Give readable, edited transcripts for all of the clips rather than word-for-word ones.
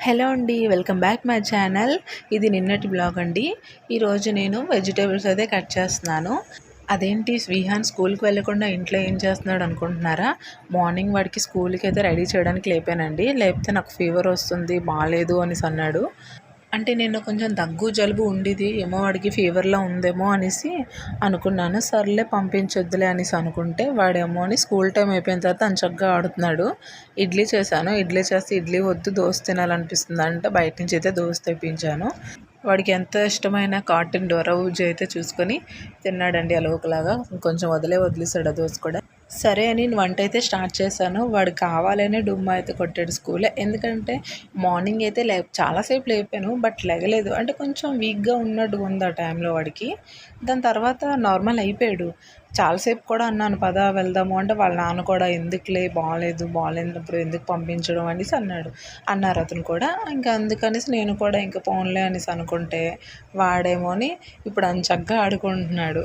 Hello అండి, welcome back my channel. ఇది నిన్నటి బ్లాగ్ అండి. ఈరోజు నేను వెజిటేబుల్స్ అయితే కట్ చేస్తున్నాను. అదేంటి విహాన్ స్కూల్కి వెళ్ళకుండా ఇంట్లో ఏం చేస్తున్నాడు అనుకుంటున్నారా? మార్నింగ్ వాడికి స్కూల్కి అయితే రెడీ చేయడానికి లేపానండి. లేకపోతే నాకు ఫీవర్ వస్తుంది, బాగాలేదు అనేసి అన్నాడు. అంటే నేను కొంచెం దగ్గు జలుబు ఉండేది ఏమో, వాడికి ఫీవర్లా ఉందేమో అనేసి అనుకున్నాను. సర్లే పంపించొద్దులే అనేసి అనుకుంటే వాడేమో అని స్కూల్ టైం అయిపోయిన తర్వాత అంచక్కగా ఆడుతున్నాడు. ఇడ్లీ చేశాను. ఇడ్లీ చేస్తే ఇడ్లీ వద్దు, దోశ తినాలనిపిస్తుంది అంటే బయట నుంచి అయితే దోశ తెప్పించాను. వాడికి ఎంత ఇష్టమైన కార్టూన్ డోరా బుజ్జి అయితే చూసుకొని తిన్నాడండి అలవోకలాగా. కొంచెం వదిలేసాడు ఆ దోశ కూడా. సరే అని వంట అయితే స్టార్ట్ చేశాను. వాడు కావాలనే డుమ్మా అయితే కొట్టాడు స్కూలే. ఎందుకంటే మార్నింగ్ అయితే చాలాసేపు లేపాను, బట్ లెగలేదు. అంటే కొంచెం వీక్గా ఉన్నట్టుగా ఉంది ఆ టైంలో వాడికి. దాని తర్వాత నార్మల్ అయిపోయాడు. చాలాసేపు కూడా అన్నాను పద వెళ్దాము అంటే వాళ్ళ నాన్న కూడా ఎందుకులే, బాగాలేనప్పుడు ఎందుకు పంపించడం అనేసి అన్నారు అతను కూడా. ఇంకా అందుకనేసి నేను కూడా ఇంకా పోన్లే అనేసి అనుకుంటే వాడేమోని ఇప్పుడు అంచక్కగా ఆడుకుంటున్నాడు.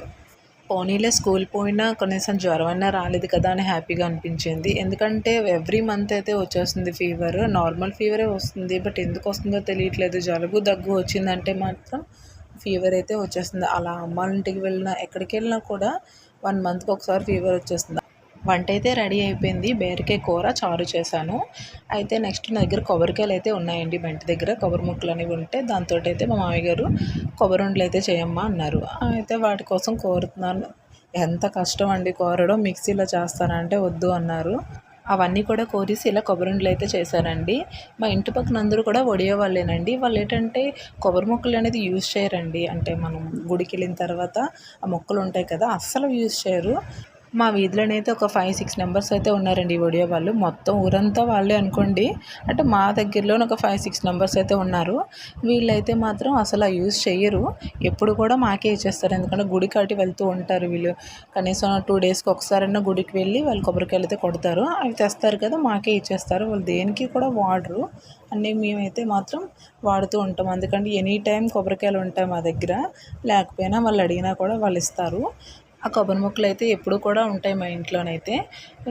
పోనీలే స్కూల్ పోయినా కనీసం జ్వరం అన్నా రాలేదు కదా అని హ్యాపీగా అనిపించింది. ఎందుకంటే ఎవ్రీ మంత్ అయితే వచ్చేస్తుంది ఫీవర్, నార్మల్ ఫీవరే వస్తుంది. బట్ ఎందుకు వస్తుందో తెలియట్లేదు. జలుబు దగ్గు వచ్చిందంటే మాత్రం ఫీవర్ అయితే వచ్చేస్తుంది. అలా అమ్మ వాళ్ళ ఇంటికి వెళ్ళినా ఎక్కడికి వెళ్ళినా కూడా 1 మంత్కి ఒకసారి ఫీవర్ వచ్చేస్తుంది. వంట అయితే రెడీ అయిపోయింది. బీరకాయ కూర చారు చేశాను. అయితే నెక్స్ట్ నా దగ్గర కొబ్బరికాయలు అయితే ఉన్నాయండి. మా ఇంటి దగ్గర కొబ్బరి ముక్కలు అనేవి ఉంటే దాంతో అయితే మా మామయ్య గారు కొబ్బరి ఉండలు అయితే చేయమ్మా అన్నారు. అయితే వాటి కోసం కోరుతున్నాను. ఎంత కష్టం అండి కోరడం, మిక్సీలో చేస్తానంటే వద్దు అన్నారు. అవన్నీ కూడా కోరేసి ఇలా కొబ్బరి ఉండలు అయితే చేశానండి. మా ఇంటి పక్కన అందరూ కూడా వడియే వాళ్ళేనండి. వాళ్ళు ఏంటంటే కొబ్బరి ముక్కలు అనేది యూజ్ చేయరండి. అంటే మనం గుడికి వెళ్ళిన తర్వాత ఆ మొక్కలు ఉంటాయి కదా, అస్సలు యూజ్ చేయరు. మా వీధిలోనైతే ఒక 5-6 మెంబర్స్ అయితే ఉన్నారండి వడియో వాళ్ళు. మొత్తం ఊరంతా వాళ్ళే అనుకోండి. అంటే మా దగ్గరలోనే ఒక 5-6 మెంబర్స్ అయితే ఉన్నారు. వీళ్ళైతే మాత్రం అసలు యూజ్ చెయ్యరు. ఎప్పుడు కూడా మాకే ఇచ్చేస్తారు. ఎందుకంటే గుడికి అటు వెళ్తూ ఉంటారు వీళ్ళు. కనీసం 2 డేస్కి ఒకసారైనా గుడికి వెళ్ళి వాళ్ళు కొబ్బరికాయలు అయితే కొడతారు. అవి తెస్తారు కదా, మాకే ఇచ్చేస్తారు. వాళ్ళు దేనికి కూడా వాడరు. అన్నీ మేమైతే మాత్రం వాడుతూ ఉంటాం. అందుకని ఎనీ టైం కొబ్బరికాయలు ఉంటాయి మా దగ్గర. లేకపోయినా వాళ్ళు అడిగినా కూడా వాళ్ళు ఇస్తారు. ఆ కొబ్బరి ముక్కలు అయితే ఎప్పుడు కూడా ఉంటాయి మా ఇంట్లోనైతే.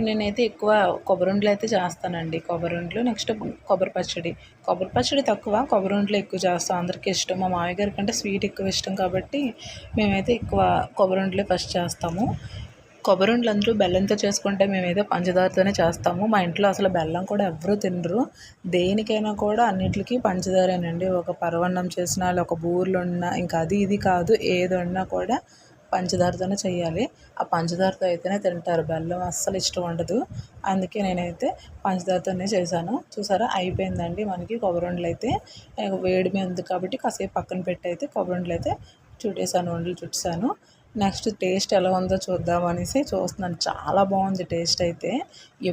నేనైతే ఎక్కువ కొబ్బరి ఉండలు అయితే చేస్తానండి. కొబ్బరి ఉండలు, నెక్స్ట్ కొబ్బరి పచ్చడి తక్కువ, కొబ్బరి ఉండలు ఎక్కువ చేస్తాం. అందరికీ ఇష్టం. మా మామయ్య గారి కంటే స్వీట్ ఎక్కువ ఇష్టం కాబట్టి మేమైతే ఎక్కువ కొబ్బరి ఉండలే ఫస్ట్ చేస్తాము. కొబ్బరి ఉండలు అందరూ బెల్లంతో చేసుకుంటే మేమైతే పంచదారతోనే చేస్తాము. మా ఇంట్లో అసలు బెల్లం కూడా ఎవ్వరూ తినరు. దేనికైనా కూడా అన్నిటికీ పంచదారేనండి. ఒక పరవన్నం చేసినా, ఒక బూరెలు ఉన్నా, ఇంకా అది ఇది కాదు, ఏది ఉన్నా కూడా పంచదారతోనే చేయాలి. ఆ పంచదారతో అయితేనే తింటారు. బెల్లం అస్సలు ఇష్టం ఉండదు. అందుకే నేనైతే పంచదారతోనే చేశాను. చూసారా అయిపోయిందండి మనకి కొబ్బరి ఉండలు అయితే. వేడి మీద ఉంది కాబట్టి కాసేపు పక్కన పెట్టి అయితే కొబ్బరి ఉండలు అయితే ఉండలు చుట్టేసాను. నెక్స్ట్ టేస్ట్ ఎలా ఉందో చూద్దాం అనేసి చూస్తున్నాను. చాలా బాగుంది టేస్ట్ అయితే.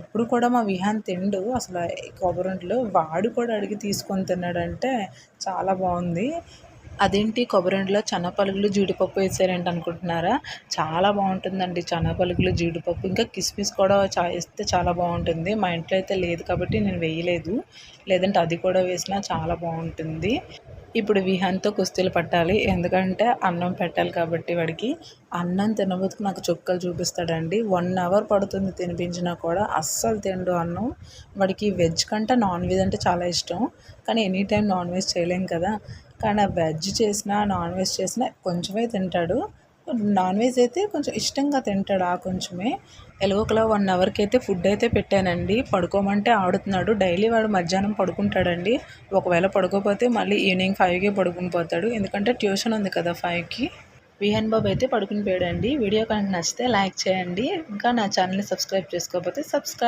ఎప్పుడు కూడా మా విహాన్ తిండు అసలు కొబ్బరి ఉండలు. వాడు కూడా అడిగి తీసుకొని తిన్నాడంటే చాలా బాగుంది. అదేంటి కొబ్బరి ఉండలో పలుకులు జీడిపప్పు వేసారేంటి అనుకుంటున్నారా? చాలా బాగుంటుందండి పలుకులు జీడిపప్పు, ఇంకా కిస్మిస్ కూడా వేస్తే చాలా బాగుంటుంది. మా ఇంట్లో అయితే లేదు కాబట్టి నేను వేయలేదు. లేదంటే అది కూడా వేసినా చాలా బాగుంటుంది. ఇప్పుడు విహాన్తో కుస్తీలు పట్టాలి. ఎందుకంటే అన్నం పెట్టాలి కాబట్టి వాడికి. అన్నం తినబోతుకు నాకు చుక్కలు చూపిస్తాడండి. 1 అవర్ పడుతుంది తినిపించినా కూడా అస్సలు తిండు అన్నం. వాడికి వెజ్ కంటే నాన్ వెజ్ అంటే చాలా ఇష్టం. కానీ ఎనీ టైం నాన్ వెజ్ చేయలేం కదా. కానీ వెజ్ చేసినా నాన్ వెజ్ చేసినా కొంచెమే తింటాడు. నాన్ వెజ్ అయితే కొంచెం ఇష్టంగా తింటాడు. కొంచెమే. ఎలాగోకలా 1 అవర్కి అయితే ఫుడ్ అయితే పెట్టానండి. పడుకోమంటే ఆడుతున్నాడు. డైలీ వాడు మధ్యాహ్నం పడుకుంటాడండి. ఒకవేళ పడుకోపోతే మళ్ళీ ఈవినింగ్ 5కి పడుకుని పోతాడు. ఎందుకంటే ట్యూషన్ ఉంది కదా 5కి. విహాన్ బాబు అయితే పడుకుని పోయాడండి. వీడియో కనుక నచ్చితే లైక్ చేయండి. ఇంకా నా ఛానల్ని సబ్స్క్రైబ్ చేసుకోకపోతే సబ్స్క్రైబ్